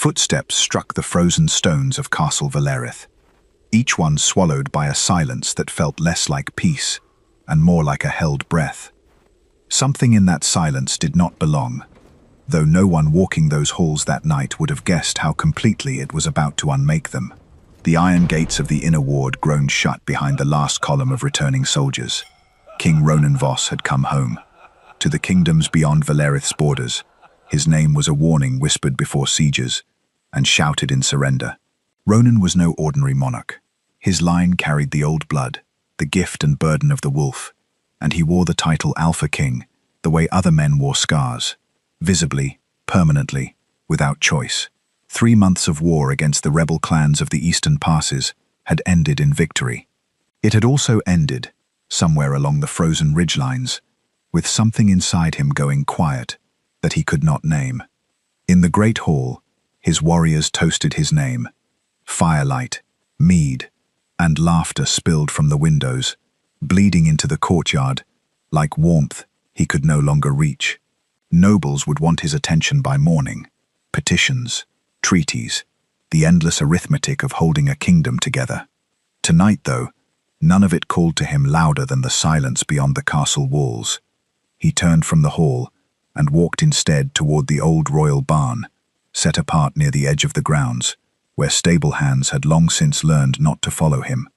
Footsteps struck the frozen stones of Castle Valerith, each one swallowed by a silence that felt less like peace and more like a held breath. Something in that silence did not belong, though no one walking those halls that night would have guessed how completely it was about to unmake them. The iron gates of the inner ward groaned shut behind the last column of returning soldiers. King Ronan Voss had come home. To the kingdoms beyond Valerith's borders, his name was a warning whispered before sieges and shouted in surrender. Ronan was no ordinary monarch. His line carried the old blood, the gift and burden of the wolf, and he wore the title Alpha King, the way other men wore scars, visibly, permanently, without choice. 3 months of war against the rebel clans of the eastern passes had ended in victory. It had also ended, somewhere along the frozen ridgelines, with something inside him going quiet that he could not name. In the great hall, his warriors toasted his name. Firelight, mead, and laughter spilled from the windows, bleeding into the courtyard, like warmth he could no longer reach. Nobles would want his attention by morning. Petitions, treaties, the endless arithmetic of holding a kingdom together. Tonight, though, none of it called to him louder than the silence beyond the castle walls. He turned from the hall and walked instead toward the old royal barn, set apart near the edge of the grounds, where stable hands had long since learned not to follow him.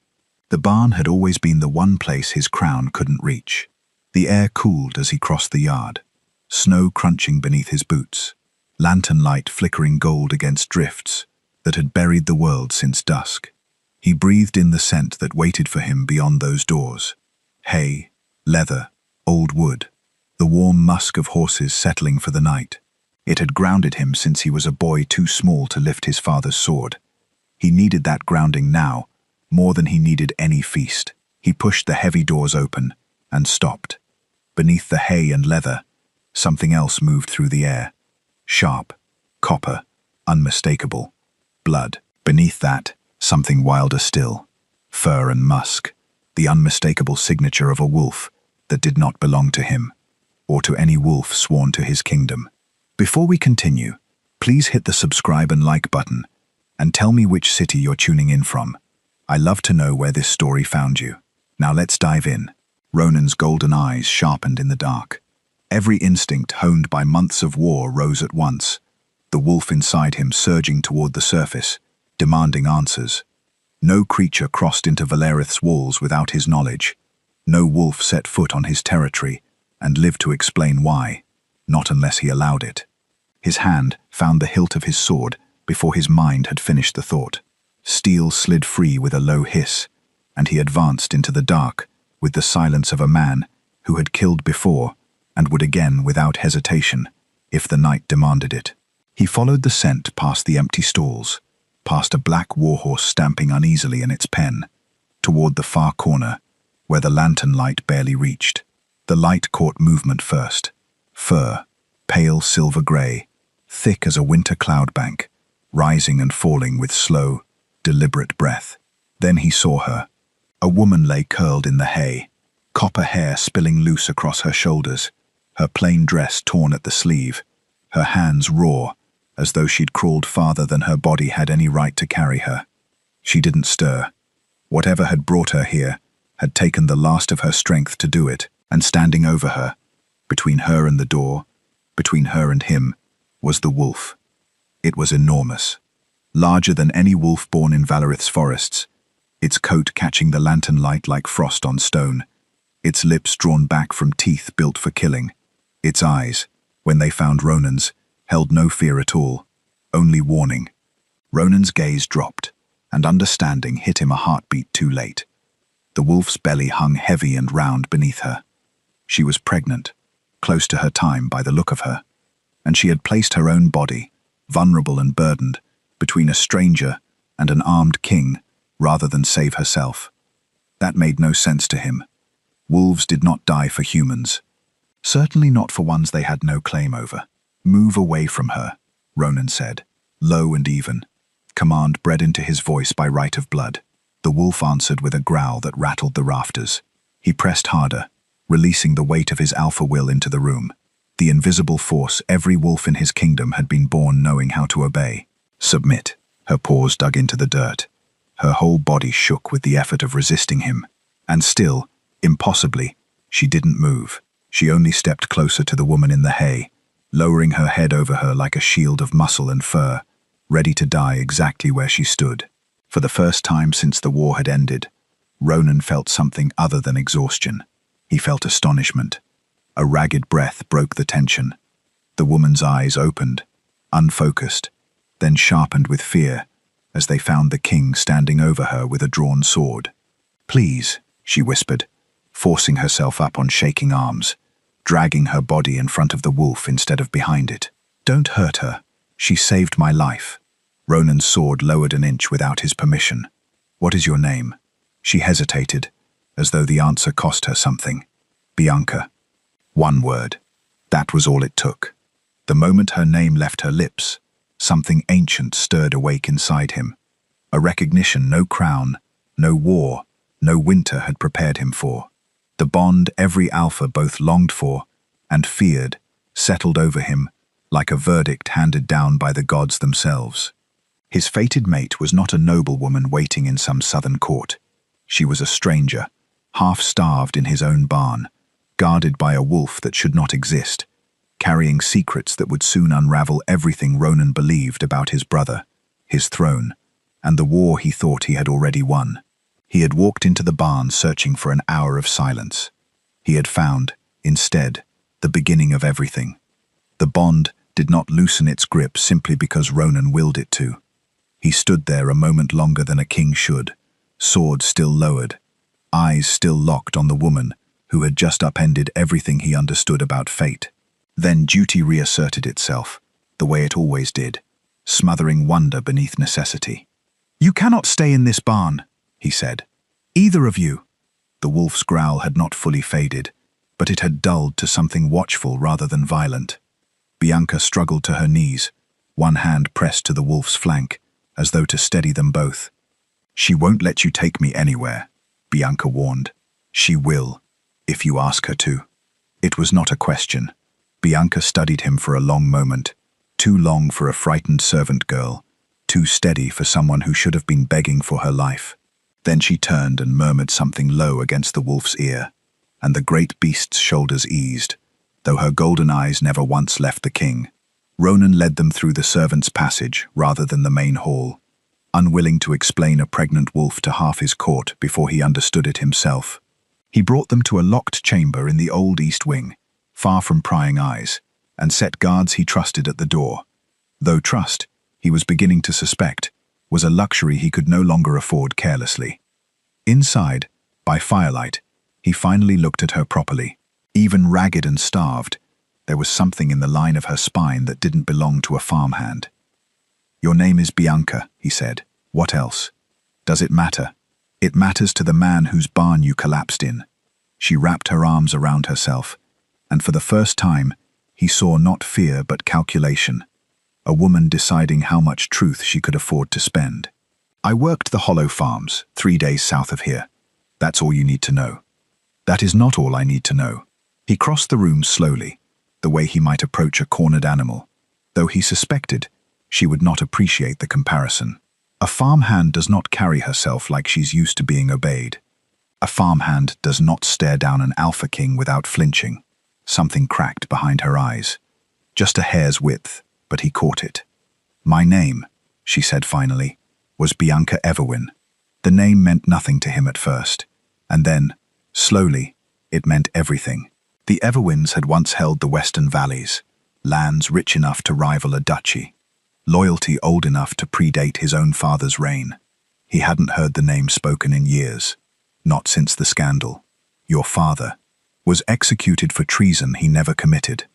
The barn had always been the one place his crown couldn't reach. The air cooled as he crossed the yard, snow crunching beneath his boots, lantern light flickering gold against drifts that had buried the world since dusk. He breathed in the scent that waited for him beyond those doors. Hay, leather, old wood, the warm musk of horses settling for the night. It had grounded him since he was a boy too small to lift his father's sword. He needed that grounding now, more than he needed any feast. He pushed the heavy doors open and stopped. Beneath the hay and leather, something else moved through the air. Sharp, copper, unmistakable. Blood. Beneath that, something wilder still. Fur and musk, the unmistakable signature of a wolf that did not belong to him, or to any wolf sworn to his kingdom. Before we continue, please hit the subscribe and like button, and tell me which city you're tuning in from. I love to know where this story found you. Now let's dive in. Ronan's golden eyes sharpened in the dark. Every instinct honed by months of war rose at once, the wolf inside him surging toward the surface, demanding answers. No creature crossed into Valerith's walls without his knowledge. No wolf set foot on his territory and lived to explain why, not unless he allowed it. His hand found the hilt of his sword before his mind had finished the thought. Steel slid free with a low hiss, and he advanced into the dark with the silence of a man who had killed before and would again without hesitation, if the night demanded it. He followed the scent past the empty stalls, past a black warhorse stamping uneasily in its pen, toward the far corner, where the lantern light barely reached. The light caught movement first. Fur, pale silver grey, thick as a winter cloud bank, rising and falling with slow, deliberate breath. Then he saw her. A woman lay curled in the hay, copper hair spilling loose across her shoulders, her plain dress torn at the sleeve, her hands raw, as though she'd crawled farther than her body had any right to carry her. She didn't stir. Whatever had brought her here had taken the last of her strength to do it, and standing over her, between her and the door, between her and him, was the wolf. It was enormous, larger than any wolf born in Valerith's forests, its coat catching the lantern light like frost on stone, its lips drawn back from teeth built for killing. Its eyes, when they found Ronan's, held no fear at all, only warning. Ronan's gaze dropped, and understanding hit him a heartbeat too late. The wolf's belly hung heavy and round beneath her. She was pregnant, close to her time by the look of her, and she had placed her own body, vulnerable and burdened, between a stranger and an armed king, rather than save herself. That made no sense to him. Wolves did not die for humans. Certainly not for ones they had no claim over. "Move away from her," Ronan said, low and even, command bred into his voice by right of blood. The wolf answered with a growl that rattled the rafters. He pressed harder, releasing the weight of his alpha will into the room. The invisible force every wolf in his kingdom had been born knowing how to obey. Submit. Her paws dug into the dirt. Her whole body shook with the effort of resisting him. And still, impossibly, she didn't move. She only stepped closer to the woman in the hay, lowering her head over her like a shield of muscle and fur, ready to die exactly where she stood. For the first time since the war had ended, Ronan felt something other than exhaustion. He felt astonishment. A ragged breath broke the tension. The woman's eyes opened, unfocused, then sharpened with fear, as they found the king standing over her with a drawn sword. "Please," she whispered, forcing herself up on shaking arms, dragging her body in front of the wolf instead of behind it. "Don't hurt her. She saved my life." Ronan's sword lowered an inch without his permission. "What is your name?" She hesitated, as though the answer cost her something. "Bianca." One word. That was all it took. The moment her name left her lips, something ancient stirred awake inside him. A recognition no crown, no war, no winter had prepared him for. The bond every alpha both longed for and feared settled over him like a verdict handed down by the gods themselves. His fated mate was not a noblewoman waiting in some southern court. She was a stranger, half-starved in his own barn, guarded by a wolf that should not exist, carrying secrets that would soon unravel everything Ronan believed about his brother, his throne, and the war he thought he had already won. He had walked into the barn searching for an hour of silence. He had found, instead, the beginning of everything. The bond did not loosen its grip simply because Ronan willed it to. He stood there a moment longer than a king should, sword still lowered, eyes still locked on the woman who had just upended everything he understood about fate. Then duty reasserted itself, the way it always did, smothering wonder beneath necessity. "You cannot stay in this barn," he said. "Either of you." The wolf's growl had not fully faded, but it had dulled to something watchful rather than violent. Bianca struggled to her knees, one hand pressed to the wolf's flank, as though to steady them both. "She won't let you take me anywhere," Bianca warned. "She will, if you ask her to." It was not a question. Bianca studied him for a long moment, too long for a frightened servant girl, too steady for someone who should have been begging for her life. Then she turned and murmured something low against the wolf's ear, and the great beast's shoulders eased, though her golden eyes never once left the king. Ronan led them through the servants' passage rather than the main hall, unwilling to explain a pregnant wolf to half his court before he understood it himself. He brought them to a locked chamber in the old east wing, far from prying eyes, and set guards he trusted at the door. Though trust, he was beginning to suspect, was a luxury he could no longer afford carelessly. Inside, by firelight, he finally looked at her properly. Even ragged and starved, there was something in the line of her spine that didn't belong to a farmhand. "Your name is Bianca," he said. "What else? Does it matter?" "It matters to the man whose barn you collapsed in." She wrapped her arms around herself, and for the first time, he saw not fear but calculation. A woman deciding how much truth she could afford to spend. "I worked the Hollow Farms, 3 days south of here. That's all you need to know." "That is not all I need to know." He crossed the room slowly, the way he might approach a cornered animal, though he suspected she would not appreciate the comparison. A farmhand does not carry herself like she's used to being obeyed. A farmhand does not stare down an alpha king without flinching. Something cracked behind her eyes. Just a hair's width, but he caught it. "My name," she said finally, "was Bianca Everwin." The name meant nothing to him at first, and then, slowly, it meant everything. The Everwins had once held the Western Valleys, lands rich enough to rival a duchy, loyalty old enough to predate his own father's reign. He hadn't heard the name spoken in years, not since the scandal. "Your father was executed for treason he never committed."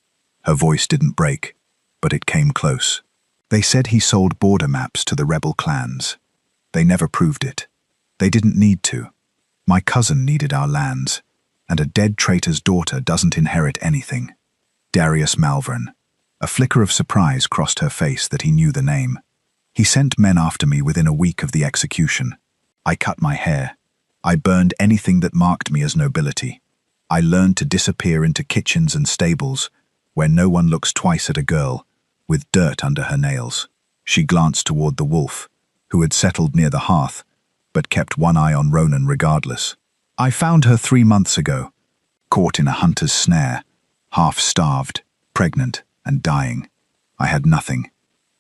Her voice didn't break, but it came close. "They said he sold border maps to the rebel clans. They never proved it. They didn't need to. My cousin needed our lands, and a dead traitor's daughter doesn't inherit anything." Darius Malvern. A flicker of surprise crossed her face that he knew the name. "He sent men after me within a week of the execution. I cut my hair. I burned anything that marked me as nobility. I learned to disappear into kitchens and stables, where no one looks twice at a girl, with dirt under her nails. She glanced toward the wolf, who had settled near the hearth, but kept one eye on Ronan regardless. "I found her 3 months ago, caught in a hunter's snare, half-starved, pregnant, and dying. I had nothing.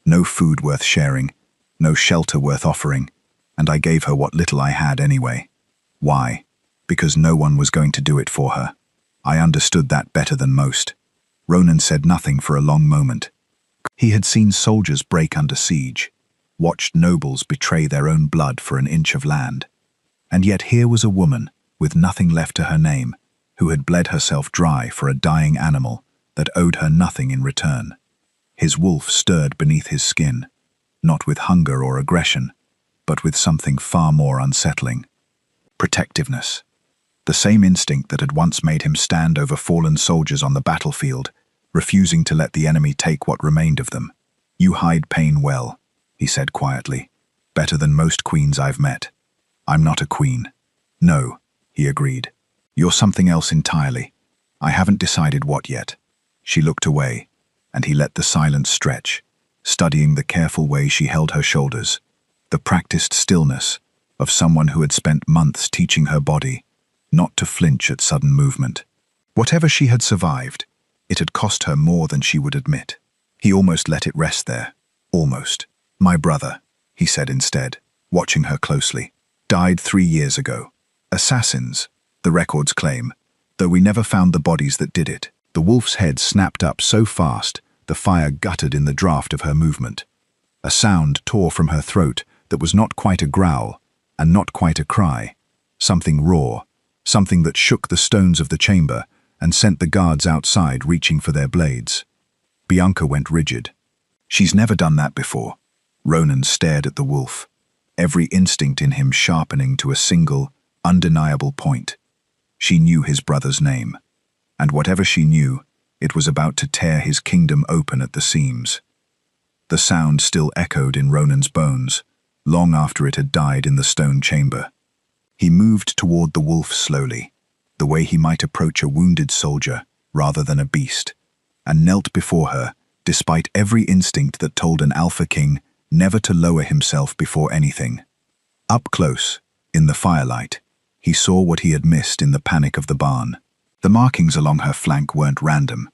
No food worth sharing, no shelter worth offering, and I gave her what little I had anyway. Why? Because no one was going to do it for her. I understood that better than most." Ronan said nothing for a long moment. He had seen soldiers break under siege, watched nobles betray their own blood for an inch of land. And yet here was a woman, with nothing left to her name, who had bled herself dry for a dying animal that owed her nothing in return. His wolf stirred beneath his skin, not with hunger or aggression, but with something far more unsettling. Protectiveness. The same instinct that had once made him stand over fallen soldiers on the battlefield, refusing to let the enemy take what remained of them. "You hide pain well," he said quietly. "Better than most queens I've met." "I'm not a queen." "No," he agreed. "You're something else entirely. I haven't decided what yet." She looked away, and he let the silence stretch, studying the careful way she held her shoulders, the practiced stillness of someone who had spent months teaching her body not to flinch at sudden movement. Whatever she had survived, it had cost her more than she would admit. He almost let it rest there. Almost. "My brother," he said instead, watching her closely, "died 3 years ago. Assassins, the records claim, though we never found the bodies that did it." The wolf's head snapped up so fast, the fire guttered in the draft of her movement. A sound tore from her throat that was not quite a growl, and not quite a cry. Something raw, something that shook the stones of the chamber and sent the guards outside reaching for their blades. Bianca went rigid. "She's never done that before." Ronan stared at the wolf, every instinct in him sharpening to a single, undeniable point. She knew his brother's name, and whatever she knew, it was about to tear his kingdom open at the seams. The sound still echoed in Ronan's bones, long after it had died in the stone chamber. He moved toward the wolf slowly, the way he might approach a wounded soldier rather than a beast, and knelt before her, despite every instinct that told an alpha king never to lower himself before anything. Up close, in the firelight, he saw what he had missed in the panic of the barn. The markings along her flank weren't random.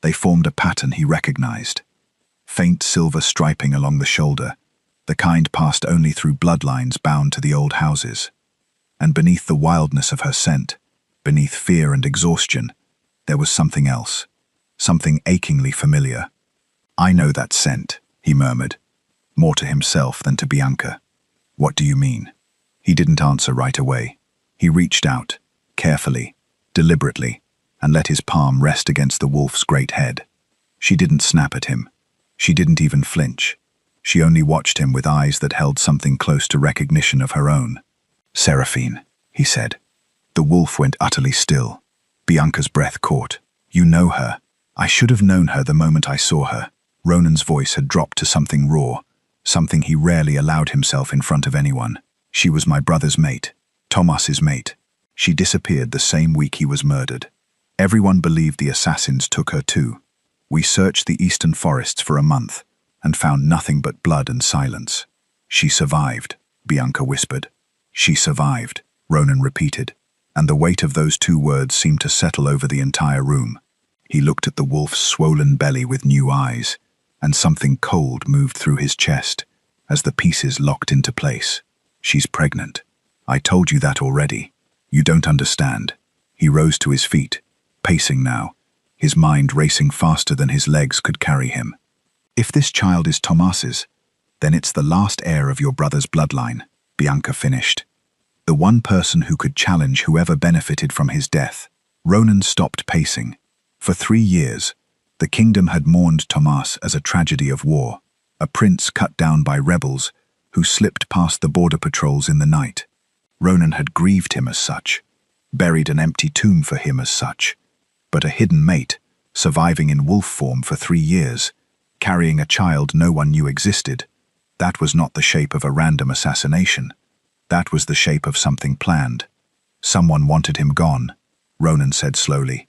They formed a pattern he recognized. Faint silver striping along the shoulder, the kind passed only through bloodlines bound to the old houses. And beneath the wildness of her scent, beneath fear and exhaustion, there was something else, something achingly familiar. "I know that scent," he murmured, more to himself than to Bianca. "What do you mean?" He didn't answer right away. He reached out, carefully, deliberately, and let his palm rest against the wolf's great head. She didn't snap at him. She didn't even flinch. She only watched him with eyes that held something close to recognition of her own. "Seraphine," he said. The wolf went utterly still. Bianca's breath caught. "You know her." "I should have known her the moment I saw her." Ronan's voice had dropped to something raw, something he rarely allowed himself in front of anyone. "She was my brother's mate, Tomas's mate. She disappeared the same week he was murdered. Everyone believed the assassins took her too. We searched the eastern forests for a month and found nothing but blood and silence." "She survived," Bianca whispered. "She survived," Ronan repeated, and the weight of those 2 words seemed to settle over the entire room. He looked at the wolf's swollen belly with new eyes, and something cold moved through his chest as the pieces locked into place. "She's pregnant. I told you that already. You don't understand." He rose to his feet, pacing now, his mind racing faster than his legs could carry him. "If this child is Tomas's, then it's the last heir of your brother's bloodline," Bianca finished. "The one person who could challenge whoever benefited from his death." Ronan stopped pacing. For 3 years, the kingdom had mourned Tomas as a tragedy of war, a prince cut down by rebels who slipped past the border patrols in the night. Ronan had grieved him as such, buried an empty tomb for him as such. But a hidden mate, surviving in wolf form for 3 years, carrying a child no one knew existed, that was not the shape of a random assassination. That was the shape of something planned. Someone wanted him gone, Ronan said slowly.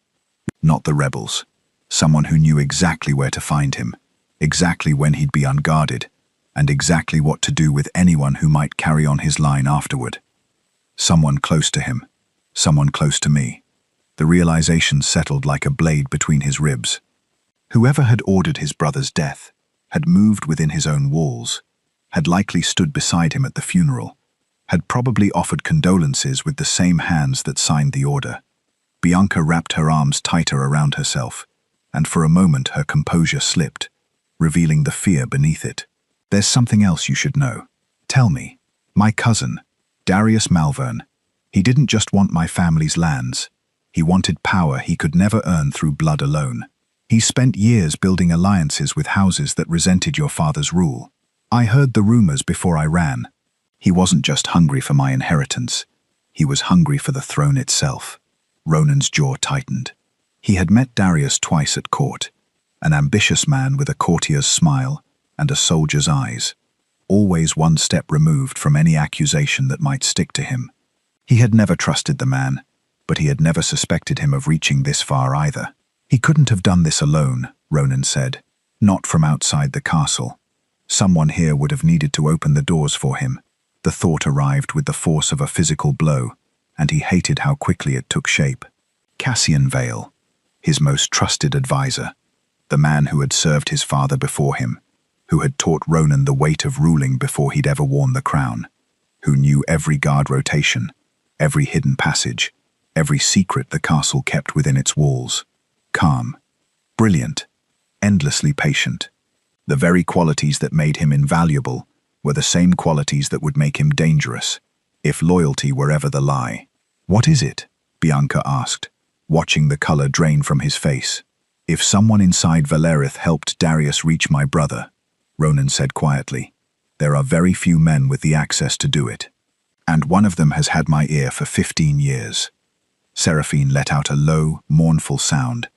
Not the rebels. Someone who knew exactly where to find him, exactly when he'd be unguarded, and exactly what to do with anyone who might carry on his line afterward. Someone close to him, someone close to me. The realization settled like a blade between his ribs. Whoever had ordered his brother's death had moved within his own walls, had likely stood beside him at the funeral, had probably offered condolences with the same hands that signed the order. Bianca wrapped her arms tighter around herself, and for a moment her composure slipped, revealing the fear beneath it. "There's something else you should know. Tell me. My cousin, Darius Malvern, he didn't just want my family's lands. He wanted power he could never earn through blood alone. He spent years building alliances with houses that resented your father's rule. I heard the rumors before I ran. He wasn't just hungry for my inheritance. He was hungry for the throne itself." Ronan's jaw tightened. He had met Darius twice at court, an ambitious man with a courtier's smile and a soldier's eyes, always one step removed from any accusation that might stick to him. He had never trusted the man, but he had never suspected him of reaching this far either. "He couldn't have done this alone," Ronan said. "Not from outside the castle. Someone here would have needed to open the doors for him." The thought arrived with the force of a physical blow, and he hated how quickly it took shape. Cassian Vale, his most trusted advisor, the man who had served his father before him, who had taught Ronan the weight of ruling before he'd ever worn the crown, who knew every guard rotation, every hidden passage, every secret the castle kept within its walls. Calm, brilliant, endlessly patient. The very qualities that made him invaluable were the same qualities that would make him dangerous, if loyalty were ever the lie. "What is it?" Bianca asked, watching the color drain from his face. "If someone inside Valerith helped Darius reach my brother," Ronan said quietly, "there are very few men with the access to do it. And one of them has had my ear for 15 years. Seraphine let out a low, mournful sound,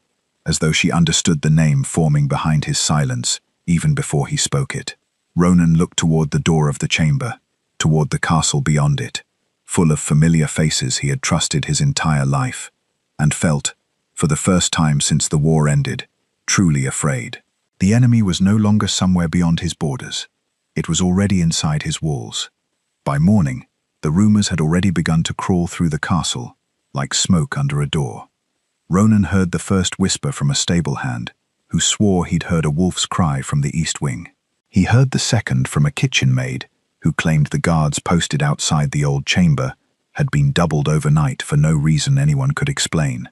as though she understood the name forming behind his silence even before he spoke it. Ronan looked toward the door of the chamber, toward the castle beyond it, full of familiar faces he had trusted his entire life, and felt, for the first time since the war ended, truly afraid. The enemy was no longer somewhere beyond his borders. It was already inside his walls. By morning, the rumors had already begun to crawl through the castle, like smoke under a door. Ronan heard the first whisper from a stable hand, who swore he'd heard a wolf's cry from the east wing. He heard the second from a kitchen maid, who claimed the guards posted outside the old chamber had been doubled overnight for no reason anyone could explain.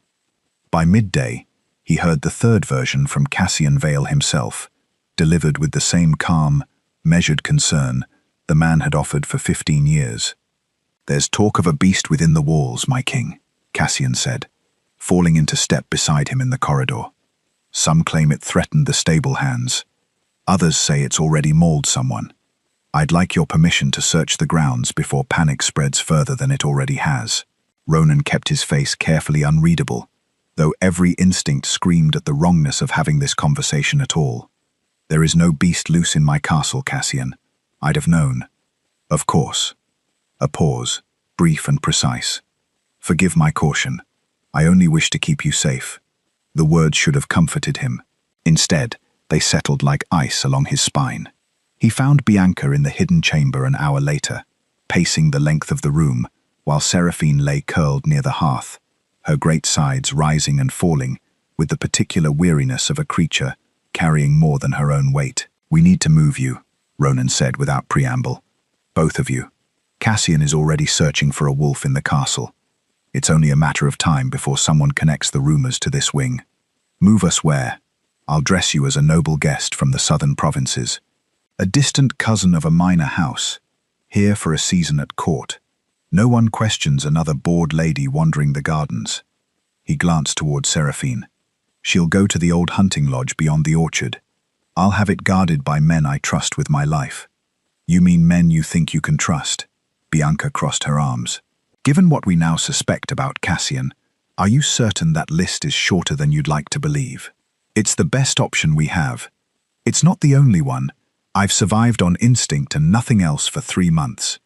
By midday, he heard the third version from Cassian Vale himself, delivered with the same calm, measured concern the man had offered for 15 years. "There's talk of a beast within the walls, my king," Cassian said, falling into step beside him in the corridor. "Some claim it threatened the stable hands. Others say it's already mauled someone. I'd like your permission to search the grounds before panic spreads further than it already has." Ronan kept his face carefully unreadable, though every instinct screamed at the wrongness of having this conversation at all. "There is no beast loose in my castle, Cassian. I'd have known." "Of course." A pause, brief and precise. "Forgive my caution. I only wish to keep you safe." The words should have comforted him. Instead, they settled like ice along his spine. He found Bianca in the hidden chamber an hour later, pacing the length of the room, while Seraphine lay curled near the hearth, her great sides rising and falling with the particular weariness of a creature carrying more than her own weight. "We need to move you," Ronan said without preamble. "Both of you. Cassian is already searching for a wolf in the castle. It's only a matter of time before someone connects the rumors to this wing. Move us where? I'll dress you as a noble guest from the southern provinces. A distant cousin of a minor house, here for a season at court. No one questions another bored lady wandering the gardens." He glanced toward Seraphine. "She'll go to the old hunting lodge beyond the orchard. I'll have it guarded by men I trust with my life." "You mean men you think you can trust?" Bianca crossed her arms. "Given what we now suspect about Cassian, are you certain that list is shorter than you'd like to believe?" "It's the best option we have. It's not the only one. I've survived on instinct and nothing else for 3 months.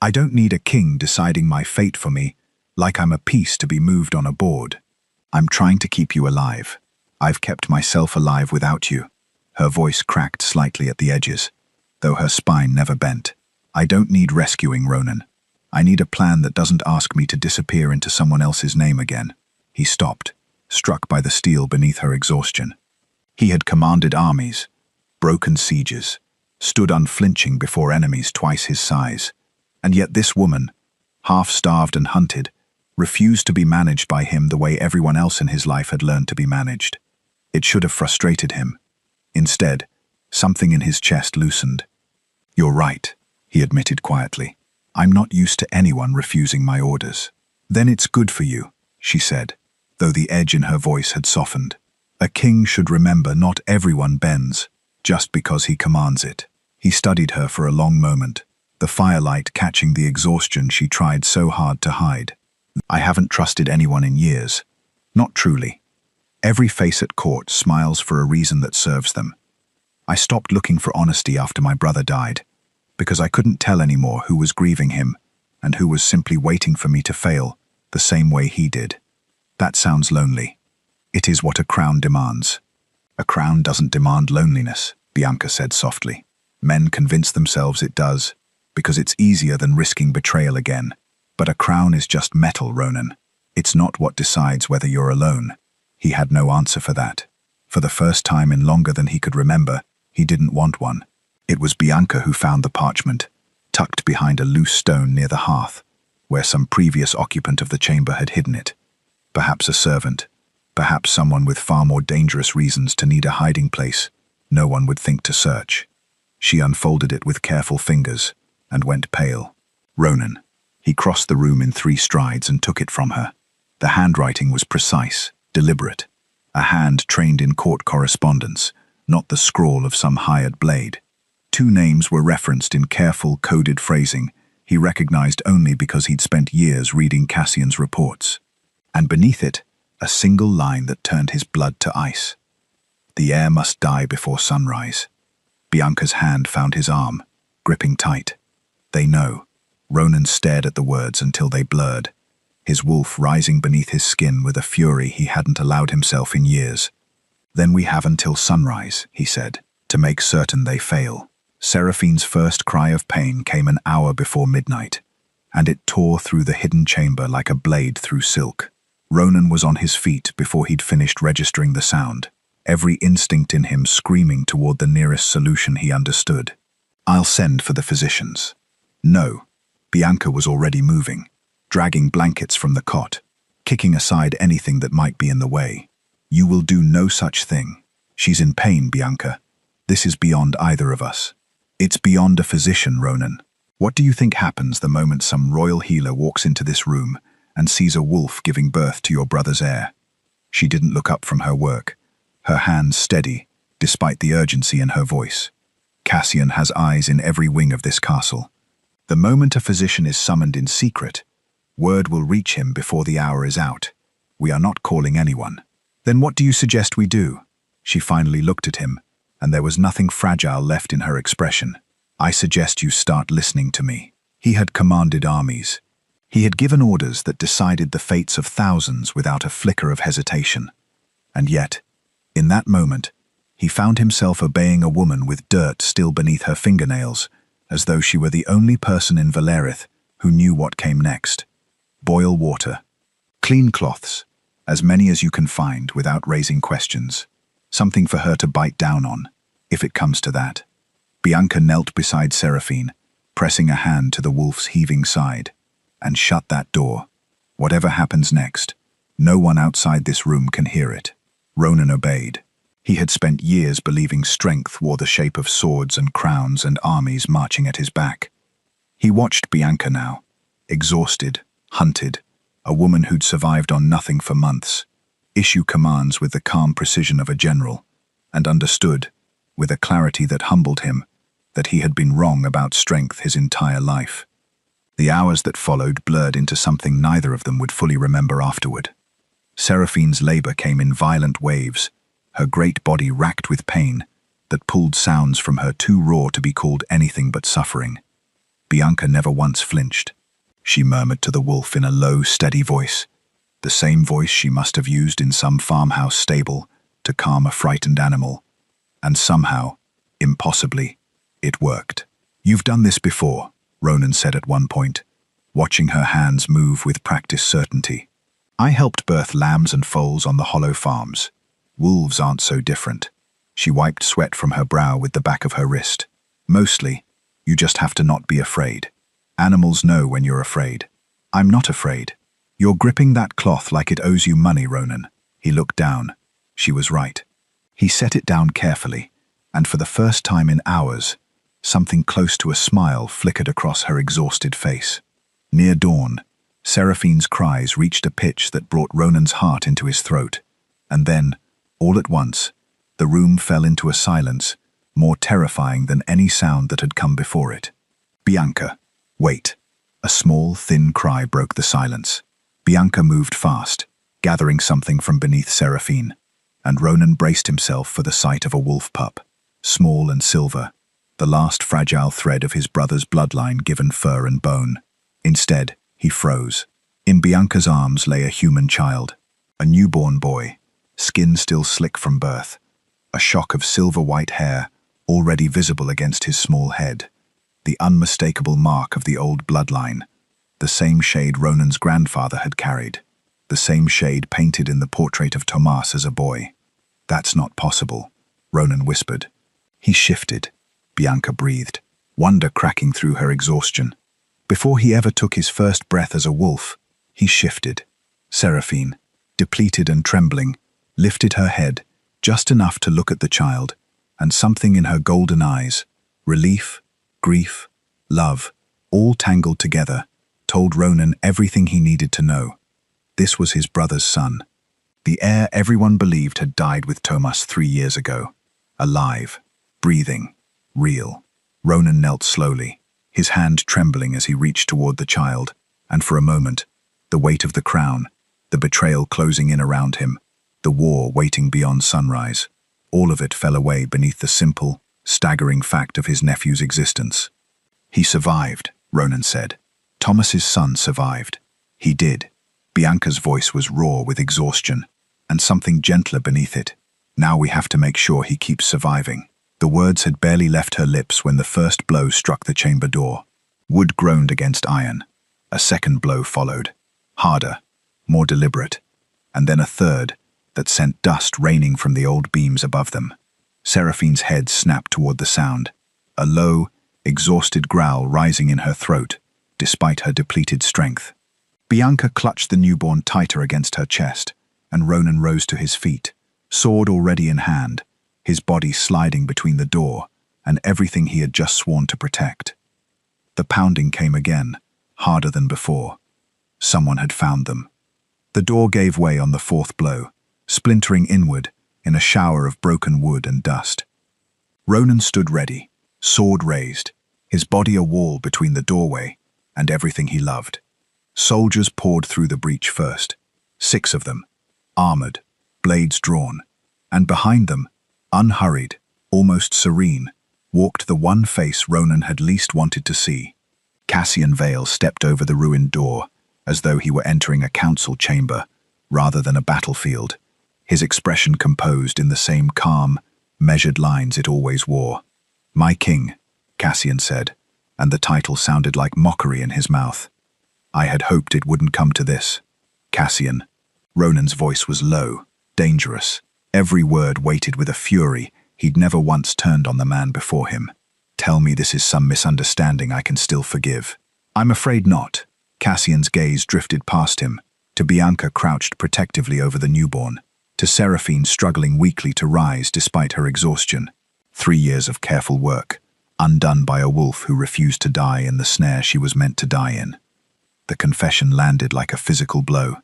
I don't need a king deciding my fate for me, like I'm a piece to be moved on a board. I'm trying to keep you alive. I've kept myself alive without you." Her voice cracked slightly at the edges. though her spine never bent. "I don't need rescuing, Ronan. I need a plan that doesn't ask me to disappear into someone else's name again." He stopped, struck by the steel beneath her exhaustion. He had commanded armies, broken sieges, stood unflinching before enemies twice his size. And yet this woman, half-starved and hunted, refused to be managed by him the way everyone else in his life had learned to be managed. It should have frustrated him. Instead, something in his chest loosened. "You're right," he admitted quietly. "I'm not used to anyone refusing my orders." "Then it's good for you," she said, though the edge in her voice had softened. "A king should remember not everyone bends just because he commands it." He studied her for a long moment, the firelight catching the exhaustion she tried so hard to hide. "I haven't trusted anyone in years. Not truly. Every face at court smiles for a reason that serves them. I stopped looking for honesty after my brother died, because I couldn't tell anymore who was grieving him and who was simply waiting for me to fail the same way he did. That sounds lonely. It is what a crown demands." "A crown doesn't demand loneliness," Bianca said softly. "Men convince themselves it does, because it's easier than risking betrayal again. But a crown is just metal, Ronan. It's not what decides whether you're alone." He had no answer for that. For the first time in longer than he could remember, he didn't want one. It was Bianca who found the parchment, tucked behind a loose stone near the hearth, where some previous occupant of the chamber had hidden it. Perhaps a servant, perhaps someone with far more dangerous reasons to need a hiding place no one would think to search. She unfolded it with careful fingers and went pale. "Ronan." He crossed the room in 3 strides and took it from her. The handwriting was precise, deliberate. A hand trained in court correspondence, not the scrawl of some hired blade. 2 names were referenced in careful, coded phrasing he recognized only because he'd spent years reading Cassian's reports. And beneath it, a single line that turned his blood to ice. "The heir must die before sunrise." Bianca's hand found his arm, gripping tight. "They know." Ronan stared at the words until they blurred, his wolf rising beneath his skin with a fury he hadn't allowed himself in years. "Then we have until sunrise," he said, "to make certain they fail." Seraphine's first cry of pain came an hour before midnight, and it tore through the hidden chamber like a blade through silk. Ronan was on his feet before he'd finished registering the sound, every instinct in him screaming toward the nearest solution he understood. "I'll send for the physicians." "No." Bianca was already moving, dragging blankets from the cot, kicking aside anything that might be in the way. "You will do no such thing. She's in pain, Bianca. This is beyond either of us." "It's beyond a physician, Ronan. What do you think happens the moment some royal healer walks into this room and sees a wolf giving birth to your brother's heir?" She didn't look up from her work, her hands steady, despite the urgency in her voice. "Cassian has eyes in every wing of this castle. The moment a physician is summoned in secret, word will reach him before the hour is out. We are not calling anyone." "Then what do you suggest we do?" She finally looked at him, and there was nothing fragile left in her expression. "I suggest you start listening to me." He had commanded armies. He had given orders that decided the fates of thousands without a flicker of hesitation. And yet, in that moment, he found himself obeying a woman with dirt still beneath her fingernails, as though she were the only person in Valerith who knew what came next. Boil water. Clean cloths, as many as you can find without raising questions. Something for her to bite down on, if it comes to that. Bianca knelt beside Seraphine, pressing a hand to the wolf's heaving side. "And shut that door. Whatever happens next, no one outside this room can hear it." Ronan obeyed. He had spent years believing strength wore the shape of swords and crowns and armies marching at his back. He watched Bianca now, exhausted, hunted, a woman who'd survived on nothing for months, issue commands with the calm precision of a general, and understood, with a clarity that humbled him, that he had been wrong about strength his entire life. The hours that followed blurred into something neither of them would fully remember afterward. Seraphine's labor came in violent waves, her great body racked with pain that pulled sounds from her too raw to be called anything but suffering. Bianca never once flinched. She murmured to the wolf in a low, steady voice, the same voice she must have used in some farmhouse stable to calm a frightened animal. And somehow, impossibly, It worked. "You've done this before," Ronan said at one point, watching her hands move with practiced certainty. "I helped birth lambs and foals on the hollow farms. Wolves aren't so different." She wiped sweat from her brow with the back of her wrist. "Mostly, you just have to not be afraid. Animals know when you're afraid." "I'm not afraid." "You're gripping that cloth like it owes you money, Ronan." He looked down. She was right. He set it down carefully, and for the first time in hours, something close to a smile flickered across her exhausted face. Near dawn, Seraphine's cries reached a pitch that brought Ronan's heart into his throat. And then, all at once, the room fell into a silence, more terrifying than any sound that had come before it. "Bianca, wait." A small, thin cry broke the silence. Bianca moved fast, gathering something from beneath Seraphine, and Ronan braced himself for the sight of a wolf pup, small and silver, the last fragile thread of his brother's bloodline given fur and bone. Instead, he froze. In Bianca's arms lay a human child, a newborn boy, skin still slick from birth, a shock of silver-white hair already visible against his small head, the unmistakable mark of the old bloodline, the same shade Ronan's grandfather had carried, the same shade painted in the portrait of Tomas as a boy. "That's not possible," Ronan whispered. He shifted. Bianca breathed, wonder cracking through her exhaustion. Before he ever took his first breath as a wolf, he shifted. Seraphine, depleted and trembling, lifted her head, just enough to look at the child, and something in her golden eyes, relief, grief, love, all tangled together, told Ronan everything he needed to know. This was his brother's son. The heir everyone believed had died with Tomas 3 years ago. Alive, breathing, real. Ronan knelt slowly, his hand trembling as he reached toward the child, and for a moment, the weight of the crown, the betrayal closing in around him, the war waiting beyond sunrise, all of it fell away beneath the simple, staggering fact of his nephew's existence. "He survived," Ronan said. "Thomas's son survived. He did." Bianca's voice was raw with exhaustion, and something gentler beneath it. "Now we have to make sure he keeps surviving." The words had barely left her lips when the first blow struck the chamber door. Wood groaned against iron. A second blow followed, harder, more deliberate, and then a third that sent dust raining from the old beams above them. Seraphine's head snapped toward the sound, a low, exhausted growl rising in her throat, despite her depleted strength. Bianca clutched the newborn tighter against her chest, and Ronan rose to his feet, sword already in hand, his body sliding between the door and everything he had just sworn to protect. The pounding came again, harder than before. Someone had found them. The door gave way on the fourth blow, splintering inward in a shower of broken wood and dust. Ronan stood ready, sword raised, his body a wall between the doorway and everything he loved. Soldiers poured through the breach first, 6 of them, armored, blades drawn, and behind them, unhurried, almost serene, walked the one face Ronan had least wanted to see. Cassian Vale stepped over the ruined door, as though he were entering a council chamber, rather than a battlefield, his expression composed in the same calm, measured lines it always wore. "My king," Cassian said, and the title sounded like mockery in his mouth. "I had hoped it wouldn't come to this." "Cassian." Ronan's voice was low, dangerous. Every word weighted with a fury he'd never once turned on the man before him. "Tell me this is some misunderstanding I can still forgive." "I'm afraid not." Cassian's gaze drifted past him, to Bianca crouched protectively over the newborn, to Seraphine struggling weakly to rise despite her exhaustion. 3 years of careful work, undone by a wolf who refused to die in the snare she was meant to die in. The confession landed like a physical blow.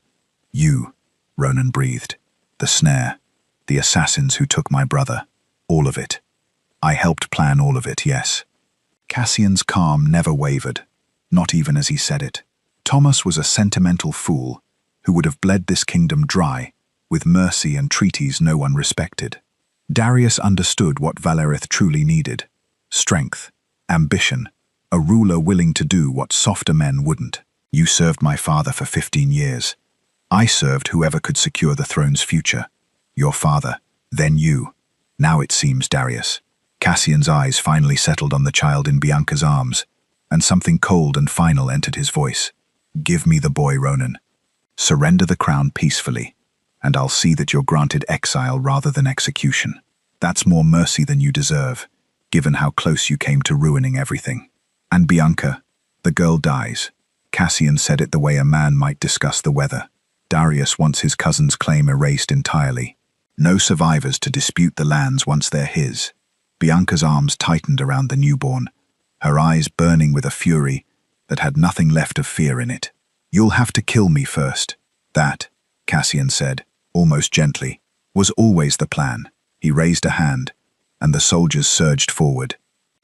"You," Ronan breathed. "The snare. The assassins who took my brother. All of it. I helped plan all of it, yes." Cassian's calm never wavered, not even as he said it. Thomas was a sentimental fool who would have bled this kingdom dry, with mercy and treaties no one respected. Darius understood what Valerith truly needed. Strength, ambition, a ruler willing to do what softer men wouldn't. "You served my father for 15 years. I served whoever could secure the throne's future. Your father, then you. Now it seems, Darius." Cassian's eyes finally settled on the child in Bianca's arms, and something cold and final entered his voice. "Give me the boy, Ronan. Surrender the crown peacefully, and I'll see that you're granted exile rather than execution. That's more mercy than you deserve, given how close you came to ruining everything." And Bianca, the girl dies. Cassian said it the way a man might discuss the weather. Darius wants his cousin's claim erased entirely. No survivors to dispute the lands once they're his. Bianca's arms tightened around the newborn, her eyes burning with a fury that had nothing left of fear in it. "You'll have to kill me first." That, Cassian said, almost gently, was always the plan. He raised a hand, and the soldiers surged forward.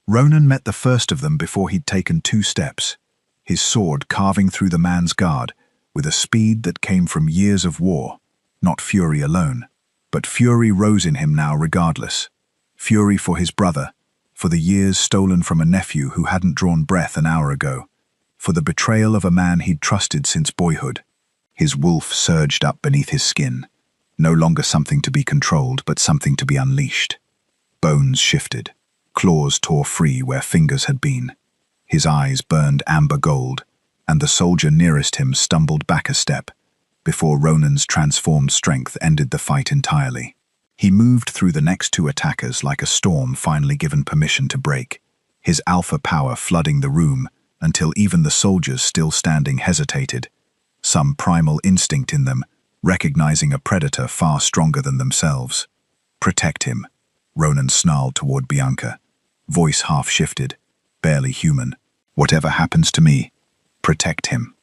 Ronan met the first of them before he'd taken 2 steps, his sword carving through the man's guard with a speed that came from years of war, not fury alone. But fury rose in him now regardless. Fury for his brother, for the years stolen from a nephew who hadn't drawn breath an hour ago, for the betrayal of a man he'd trusted since boyhood. His wolf surged up beneath his skin, no longer something to be controlled, but something to be unleashed. Bones shifted, claws tore free where fingers had been. His eyes burned amber gold, and the soldier nearest him stumbled back a step, before Ronan's transformed strength ended the fight entirely. He moved through the next 2 attackers like a storm finally given permission to break, his alpha power flooding the room until even the soldiers still standing hesitated, some primal instinct in them recognizing a predator far stronger than themselves. "Protect him," Ronan snarled toward Bianca, voice half-shifted, barely human. "Whatever happens to me, protect him."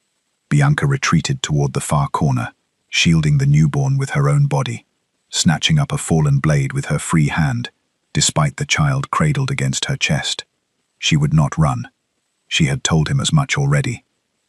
Bianca retreated toward the far corner, shielding the newborn with her own body, snatching up a fallen blade with her free hand, despite the child cradled against her chest. She would not run. She had told him as much already,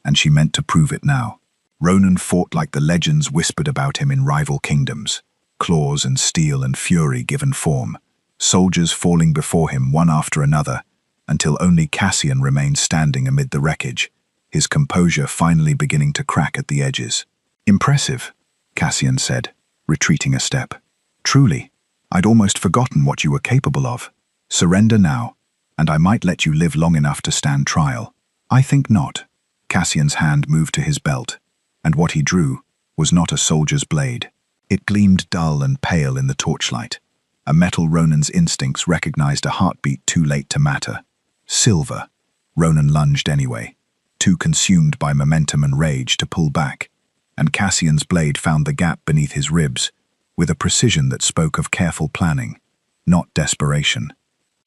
and she meant to prove it now. Ronan fought like the legends whispered about him in rival kingdoms, claws and steel and fury given form, soldiers falling before him one after another, until only Cassian remained standing amid the wreckage, his composure finally beginning to crack at the edges. "Impressive," Cassian said, retreating a step. "Truly, I'd almost forgotten what you were capable of. Surrender now, and I might let you live long enough to stand trial." "I think not." Cassian's hand moved to his belt, and what he drew was not a soldier's blade. It gleamed dull and pale in the torchlight. A metal Ronan's instincts recognized a heartbeat too late to matter. Silver. Ronan lunged anyway, too consumed by momentum and rage to pull back, and Cassian's blade found the gap beneath his ribs with a precision that spoke of careful planning, not desperation.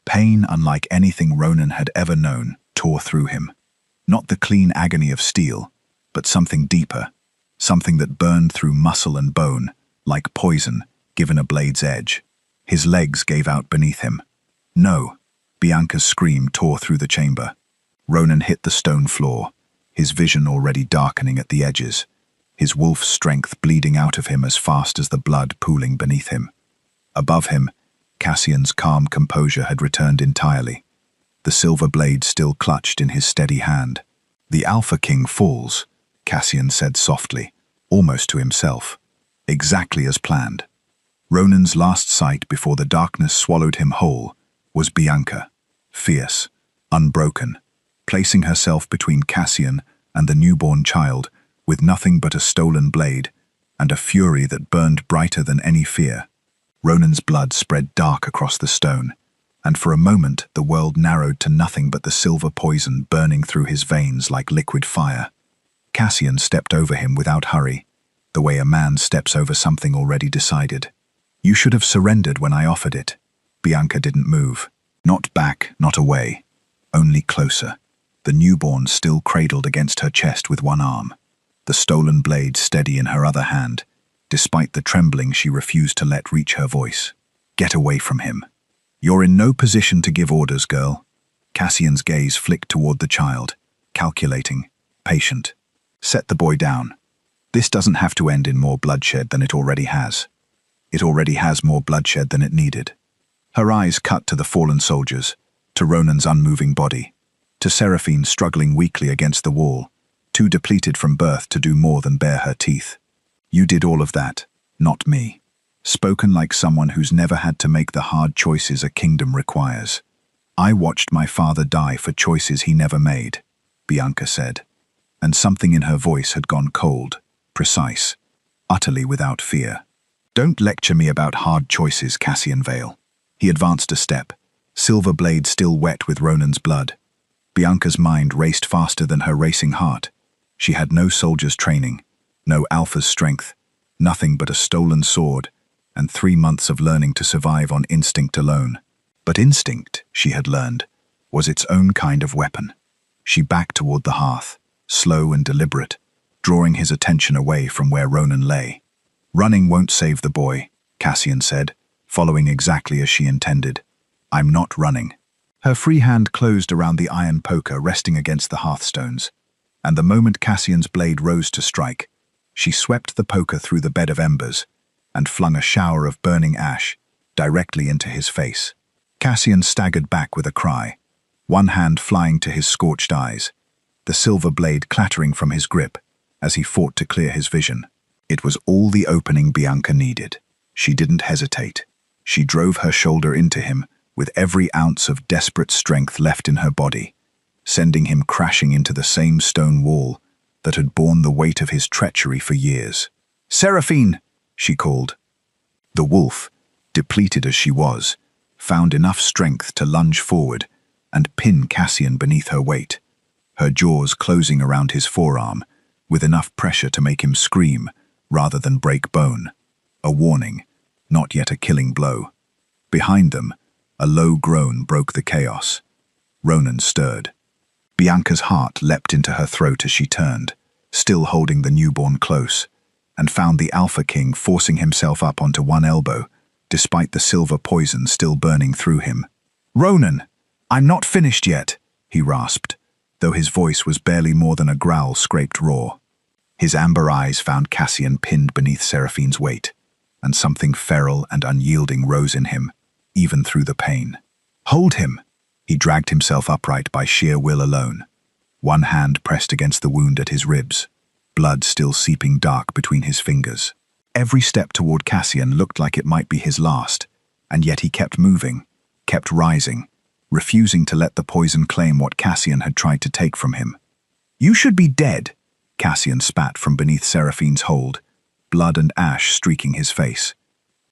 Pain unlike anything Ronan had ever known tore through him. Not the clean agony of steel, but something deeper, something that burned through muscle and bone, like poison given a blade's edge. His legs gave out beneath him. "No!" Bianca's scream tore through the chamber. Ronan hit the stone floor, his vision already darkening at the edges, his wolf's strength bleeding out of him as fast as the blood pooling beneath him. Above him, Cassian's calm composure had returned entirely, the silver blade still clutched in his steady hand. "The Alpha King falls," Cassian said softly, almost to himself. Exactly as planned. Ronan's last sight before the darkness swallowed him whole was Bianca, fierce, unbroken, placing herself between Cassian and the newborn child with nothing but a stolen blade and a fury that burned brighter than any fear. Ronan's blood spread dark across the stone, and for a moment the world narrowed to nothing but the silver poison burning through his veins like liquid fire. Cassian stepped over him without hurry, the way a man steps over something already decided. "You should have surrendered when I offered it." Bianca didn't move. Not back, not away. Only closer. The newborn still cradled against her chest with one arm, the stolen blade steady in her other hand. Despite the trembling, she refused to let reach her voice. "Get away from him. You're in no position to give orders, girl." Cassian's gaze flicked toward the child, calculating, patient. "Set the boy down. This doesn't have to end in more bloodshed than it already has. It already has more bloodshed than it needed." Her eyes cut to the fallen soldiers, to Ronan's unmoving body, to Seraphine struggling weakly against the wall, too depleted from birth to do more than bare her teeth. "You did all of that, not me." spoken like someone who's never had to make the hard choices a kingdom requires. "I watched my father die for choices he never made," Bianca said, and something in her voice had gone cold, precise, utterly without fear. "Don't lecture me about hard choices, Cassian Vale." He advanced a step, silver blade still wet with Ronan's blood. Bianca's mind raced faster than her racing heart. She had no soldier's training, no alpha's strength, nothing but a stolen sword, and 3 months of learning to survive on instinct alone. But instinct, she had learned, was its own kind of weapon. She backed toward the hearth, slow and deliberate, drawing his attention away from where Ronan lay. "Running won't save the boy," Cassian said, following exactly as she intended. "I'm not running." Her free hand closed around the iron poker resting against the hearthstones, and the moment Cassian's blade rose to strike, she swept the poker through the bed of embers and flung a shower of burning ash directly into his face. Cassian staggered back with a cry, one hand flying to his scorched eyes, the silver blade clattering from his grip as he fought to clear his vision. It was all the opening Bianca needed. She didn't hesitate. She drove her shoulder into him with every ounce of desperate strength left in her body, sending him crashing into the same stone wall that had borne the weight of his treachery for years. "Seraphine!" she called. The wolf, depleted as she was, found enough strength to lunge forward and pin Cassian beneath her weight, her jaws closing around his forearm, with enough pressure to make him scream rather than break bone. A warning, not yet a killing blow. Behind them, a low groan broke the chaos. Ronan stirred. Bianca's heart leapt into her throat as she turned, still holding the newborn close, and found the Alpha King forcing himself up onto one elbow, despite the silver poison still burning through him. "Ronan, I'm not finished yet," he rasped, though his voice was barely more than a growl scraped raw. His amber eyes found Cassian pinned beneath Seraphine's weight, and something feral and unyielding rose in him, even through the pain. "Hold him!" He dragged himself upright by sheer will alone, one hand pressed against the wound at his ribs, blood still seeping dark between his fingers. Every step toward Cassian looked like it might be his last, and yet he kept moving, kept rising, refusing to let the poison claim what Cassian had tried to take from him. "You should be dead," Cassian spat from beneath Seraphine's hold, blood and ash streaking his face.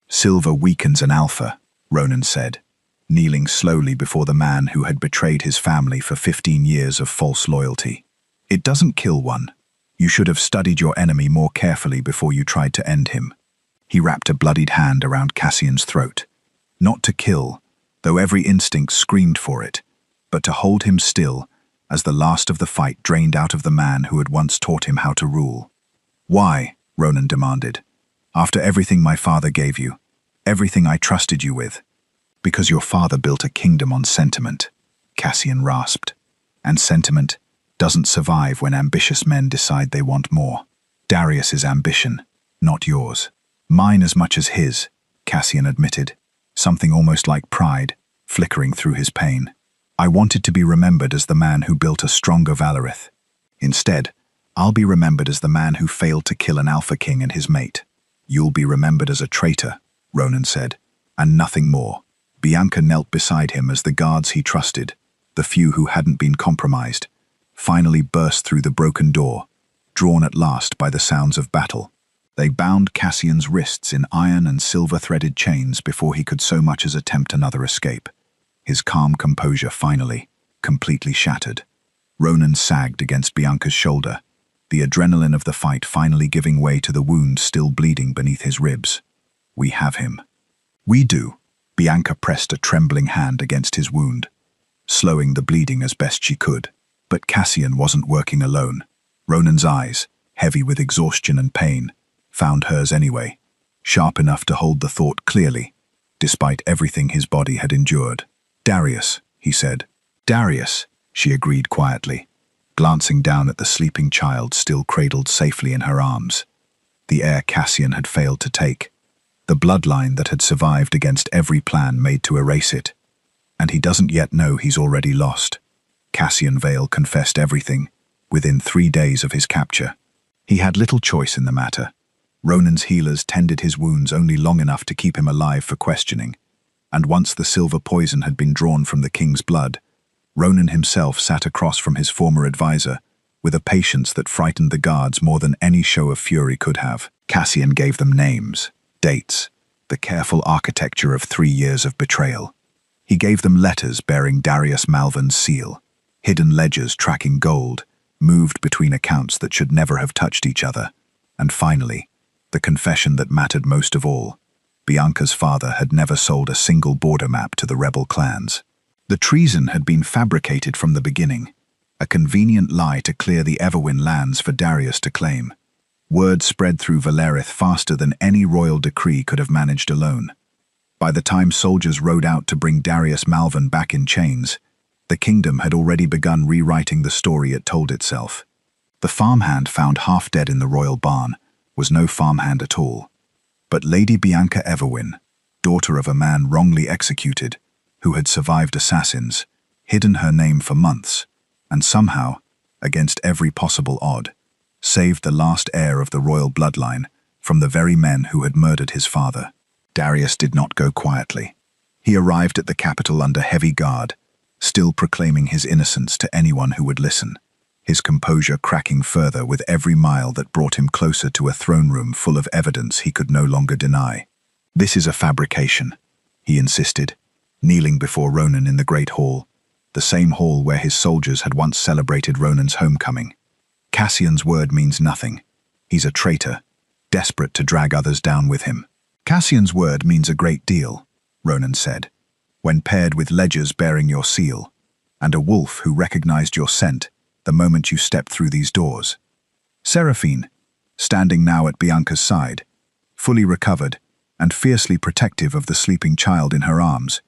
"Silver weakens an alpha," Ronan said, kneeling slowly before the man who had betrayed his family for 15 years of false loyalty. "It doesn't kill one. You should have studied your enemy more carefully before you tried to end him." He wrapped a bloodied hand around Cassian's throat. Not to kill, though every instinct screamed for it, but to hold him still as the last of the fight drained out of the man who had once taught him how to rule. "Why?" Ronan demanded. "After everything my father gave you, everything I trusted you with." "Because your father built a kingdom on sentiment," Cassian rasped. "And sentiment doesn't survive when ambitious men decide they want more. Darius's ambition, not yours." "Mine as much as his," Cassian admitted, something almost like pride flickering through his pain. "I wanted to be remembered as the man who built a stronger Valorith. Instead, I'll be remembered as the man who failed to kill an Alpha King and his mate." "You'll be remembered as a traitor," Ronan said, "and nothing more." Bianca knelt beside him as the guards he trusted, the few who hadn't been compromised, finally burst through the broken door, drawn at last by the sounds of battle. They bound Cassian's wrists in iron and silver-threaded chains before he could so much as attempt another escape. His calm composure finally, completely shattered. Ronan sagged against Bianca's shoulder, the adrenaline of the fight finally giving way to the wound still bleeding beneath his ribs. "We have him." "We do." Bianca pressed a trembling hand against his wound, slowing the bleeding as best she could. But Cassian wasn't working alone. Ronan's eyes, heavy with exhaustion and pain, found hers anyway, sharp enough to hold the thought clearly, despite everything his body had endured. "Darius," he said. "Darius," she agreed quietly, glancing down at the sleeping child still cradled safely in her arms. The heir Cassian had failed to take, the bloodline that had survived against every plan made to erase it. And he doesn't yet know he's already lost. Cassian Vale confessed everything, within 3 days of his capture. He had little choice in the matter. Ronan's healers tended his wounds only long enough to keep him alive for questioning, and once the silver poison had been drawn from the king's blood, Ronan himself sat across from his former advisor, with a patience that frightened the guards more than any show of fury could have. Cassian gave them names, dates, the careful architecture of 3 years of betrayal. He gave them letters bearing Darius Malvin's seal, hidden ledgers tracking gold, moved between accounts that should never have touched each other, and finally, the confession that mattered most of all. Bianca's father had never sold a single border map to the rebel clans. The treason had been fabricated from the beginning, a convenient lie to clear the Everwin lands for Darius to claim. Word spread through Valerith faster than any royal decree could have managed alone. By the time soldiers rode out to bring Darius Malvin back in chains, the kingdom had already begun rewriting the story it told itself. The farmhand found half dead in the royal barn was no farmhand at all, but Lady Bianca Everwin, daughter of a man wrongly executed, who had survived assassins, hidden her name for months, and somehow, against every possible odd, saved the last heir of the royal bloodline from the very men who had murdered his father. Darius did not go quietly. He arrived at the capital under heavy guard, still proclaiming his innocence to anyone who would listen, his composure cracking further with every mile that brought him closer to a throne room full of evidence he could no longer deny. "This is a fabrication," he insisted, kneeling before Ronan in the great hall, the same hall where his soldiers had once celebrated Ronan's homecoming. "Cassian's word means nothing. He's a traitor, desperate to drag others down with him." "Cassian's word means a great deal," Ronan said, "when paired with ledgers bearing your seal, and a wolf who recognized your scent the moment you stepped through these doors." Seraphine, standing now at Bianca's side, fully recovered and fiercely protective of the sleeping child in her arms,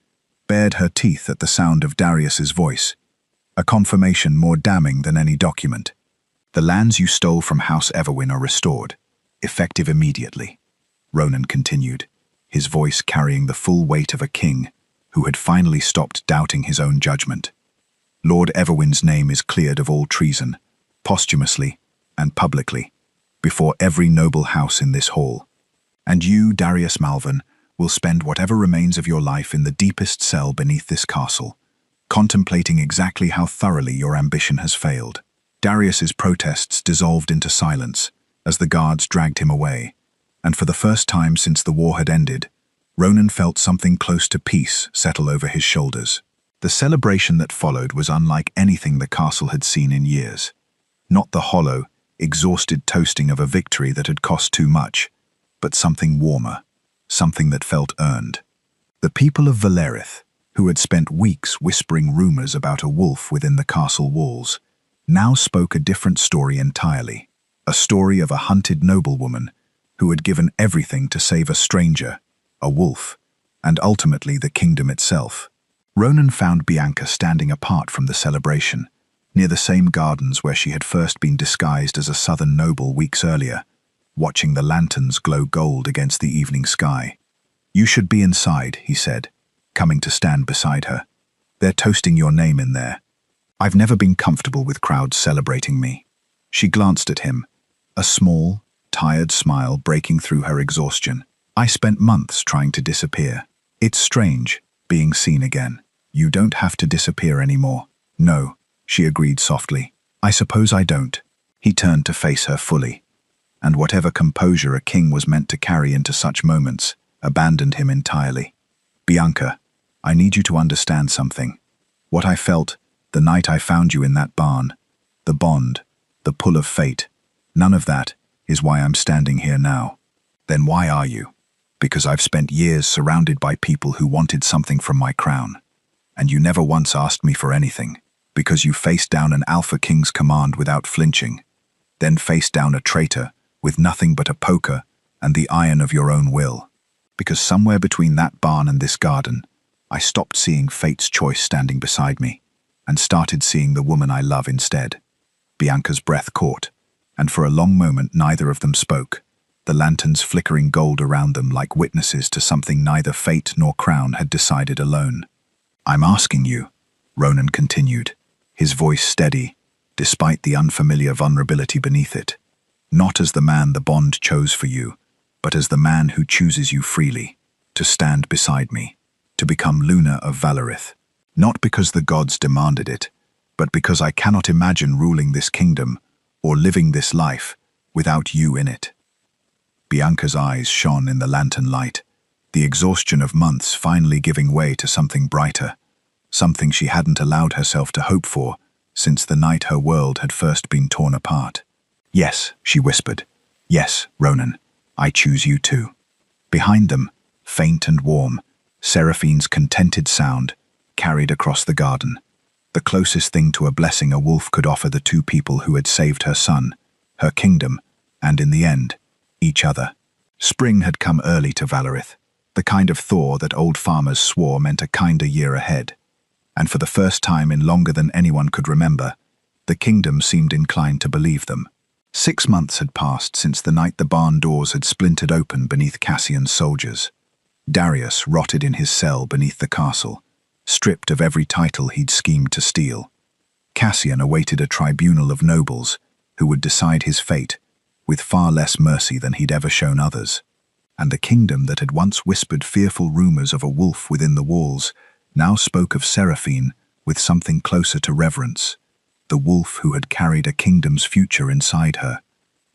bared her teeth at the sound of Darius's voice, a confirmation more damning than any document. "The lands you stole from House Everwin are restored, effective immediately," Ronan continued, his voice carrying the full weight of a king who had finally stopped doubting his own judgment. "Lord Everwin's name is cleared of all treason, posthumously and publicly, before every noble house in this hall. And you, Darius Malvin, will spend whatever remains of your life in the deepest cell beneath this castle, contemplating exactly how thoroughly your ambition has failed." Darius's protests dissolved into silence as the guards dragged him away, and for the first time since the war had ended, Ronan felt something close to peace settle over his shoulders. The celebration that followed was unlike anything the castle had seen in years. Not the hollow, exhausted toasting of a victory that had cost too much, but something warmer, something that felt earned. The people of Valerith, who had spent weeks whispering rumors about a wolf within the castle walls, now spoke a different story entirely. A story of a hunted noblewoman who had given everything to save a stranger, a wolf, and ultimately the kingdom itself. Ronan found Bianca standing apart from the celebration, near the same gardens where she had first been disguised as a southern noble weeks earlier, watching the lanterns glow gold against the evening sky. "You should be inside," he said, coming to stand beside her. "They're toasting your name in there. I've never been comfortable with crowds celebrating me." She glanced at him, a small, tired smile breaking through her exhaustion. "I spent months trying to disappear. It's strange, being seen again." "You don't have to disappear anymore." "No," she agreed softly. "I suppose I don't." He turned to face her fully, and whatever composure a king was meant to carry into such moments abandoned him entirely. "Bianca, I need you to understand something. What I felt the night I found you in that barn, the bond, the pull of fate, none of that is why I'm standing here now." "Then why are you?" "Because I've spent years surrounded by people who wanted something from my crown, and you never once asked me for anything. Because you faced down an Alpha King's command without flinching, then faced down a traitor with nothing but a poker and the iron of your own will. Because somewhere between that barn and this garden, I stopped seeing fate's choice standing beside me, and started seeing the woman I love instead." Bianca's breath caught, and for a long moment neither of them spoke, the lanterns flickering gold around them like witnesses to something neither fate nor crown had decided alone. "I'm asking you," Ronan continued, his voice steady, despite the unfamiliar vulnerability beneath it, "not as the man the bond chose for you, but as the man who chooses you freely, to stand beside me, to become Luna of Valerith. Not because the gods demanded it, but because I cannot imagine ruling this kingdom or living this life without you in it." Bianca's eyes shone in the lantern light, the exhaustion of months finally giving way to something brighter, something she hadn't allowed herself to hope for since the night her world had first been torn apart. "Yes," she whispered. "Yes, Ronan, I choose you too." Behind them, faint and warm, Seraphine's contented sound carried across the garden, the closest thing to a blessing a wolf could offer the two people who had saved her son, her kingdom, and in the end, each other. Spring had come early to Valerith, the kind of thaw that old farmers swore meant a kinder year ahead. And for the first time in longer than anyone could remember, the kingdom seemed inclined to believe them. 6 months had passed since the night the barn doors had splintered open beneath Cassian's soldiers. Darius rotted in his cell beneath the castle, stripped of every title he'd schemed to steal. Cassian awaited a tribunal of nobles who would decide his fate with far less mercy than he'd ever shown others. And the kingdom that had once whispered fearful rumors of a wolf within the walls now spoke of Seraphine with something closer to reverence, the wolf who had carried a kingdom's future inside her,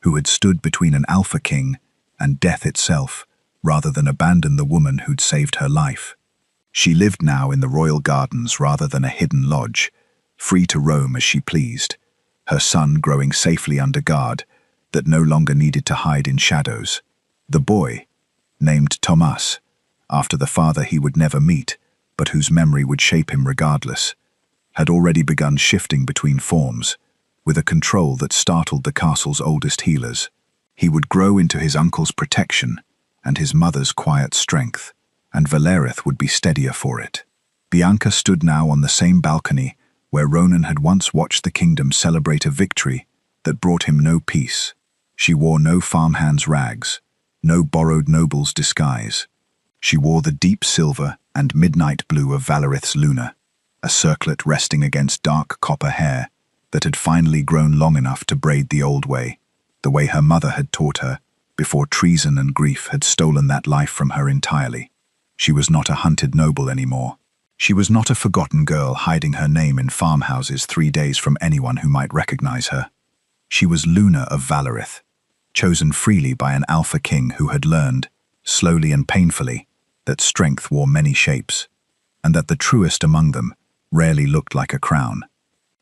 who had stood between an alpha king and death itself, rather than abandon the woman who'd saved her life. She lived now in the royal gardens rather than a hidden lodge, free to roam as she pleased, her son growing safely under guard that no longer needed to hide in shadows. The boy, named Thomas, after the father he would never meet, but whose memory would shape him regardless, had already begun shifting between forms, with a control that startled the castle's oldest healers. He would grow into his uncle's protection and his mother's quiet strength, and Valerith would be steadier for it. Bianca stood now on the same balcony where Ronan had once watched the kingdom celebrate a victory that brought him no peace. She wore no farmhand's rags, no borrowed noble's disguise. She wore the deep silver and midnight blue of Valerith's Luna, a circlet resting against dark copper hair that had finally grown long enough to braid the way her mother had taught her, before treason and grief had stolen that life from her entirely. She was not a hunted noble anymore. She was not a forgotten girl hiding her name in farmhouses 3 days from anyone who might recognize her. She was Luna of Valerith, chosen freely by an alpha king who had learned, slowly and painfully, that strength wore many shapes, and that the truest among them rarely looked like a crown.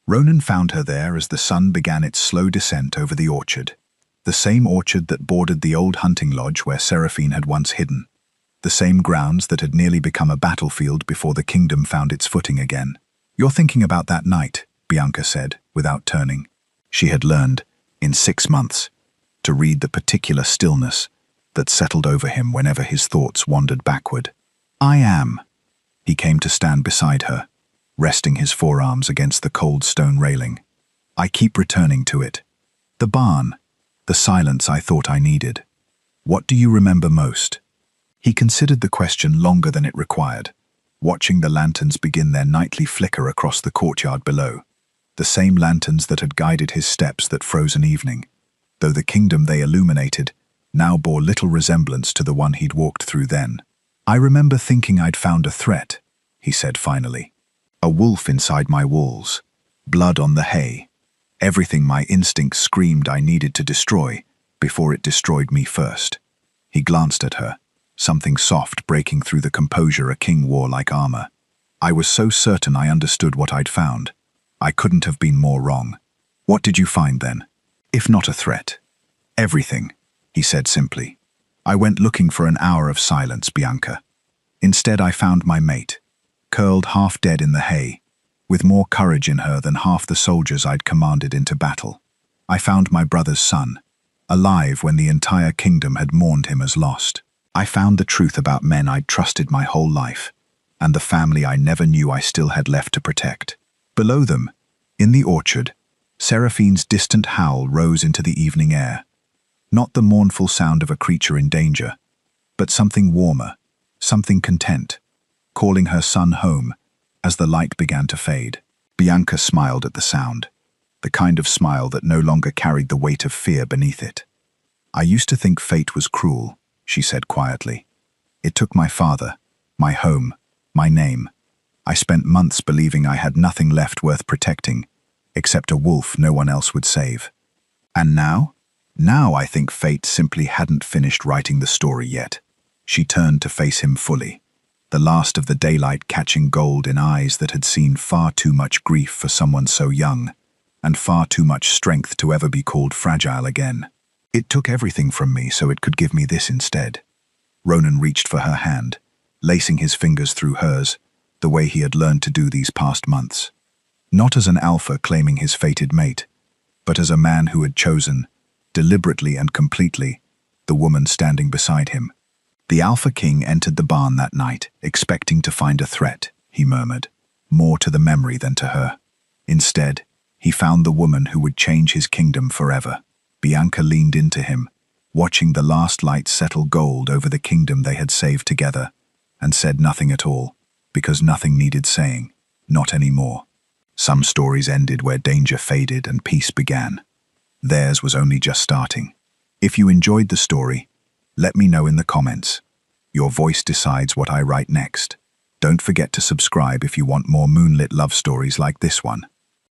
Ronan found her there as the sun began its slow descent over the orchard, the same orchard that bordered the old hunting lodge where Seraphine had once hidden, the same grounds that had nearly become a battlefield before the kingdom found its footing again. "You're thinking about that night," Bianca said, without turning. She had learned, in 6 months, to read the particular stillness that settled over him whenever his thoughts wandered backward. "I am." He came to stand beside her, resting his forearms against the cold stone railing. "I keep returning to it. The barn, the silence I thought I needed. What do you remember most?" He considered the question longer than it required, watching the lanterns begin their nightly flicker across the courtyard below, the same lanterns that had guided his steps that frozen evening, though the kingdom they illuminated now bore little resemblance to the one he'd walked through then. "I remember thinking I'd found a threat," he said finally. "A wolf inside my walls, blood on the hay, everything my instincts screamed I needed to destroy before it destroyed me first." He glanced at her, something soft breaking through the composure a king wore like armor. "I was so certain I understood what I'd found. I couldn't have been more wrong." "What did you find then, if not a threat?" "Everything," he said simply. "I went looking for an hour of silence, Bianca. Instead I found my mate, curled half dead in the hay, with more courage in her than half the soldiers I'd commanded into battle. I found my brother's son, alive when the entire kingdom had mourned him as lost. I found the truth about men I'd trusted my whole life, and the family I never knew I still had left to protect." Below them, in the orchard, Seraphine's distant howl rose into the evening air. Not the mournful sound of a creature in danger, but something warmer, something content, calling her son home as the light began to fade. Bianca smiled at the sound, the kind of smile that no longer carried the weight of fear beneath it. "I used to think fate was cruel," she said quietly. It took my father, my home, my name. I spent months believing I had nothing left worth protecting, except a wolf no one else would save. And now? Now I think fate simply hadn't finished writing the story yet. She turned to face him fully, the last of the daylight catching gold in eyes that had seen far too much grief for someone so young, and far too much strength to ever be called fragile again. It took everything from me so it could give me this instead. Ronan reached for her hand, lacing his fingers through hers, the way he had learned to do these past months. Not as an alpha claiming his fated mate, but as a man who had chosen, deliberately and completely, the woman standing beside him. The Alpha King entered the barn that night, expecting to find a threat, he murmured, more to the memory than to her. Instead, he found the woman who would change his kingdom forever. Bianca leaned into him, watching the last light settle gold over the kingdom they had saved together, and said nothing at all, because nothing needed saying, not anymore. Some stories ended where danger faded and peace began. Theirs was only just starting. If you enjoyed the story, let me know in the comments. Your voice decides what I write next. Don't forget to subscribe if you want more moonlit love stories like this one.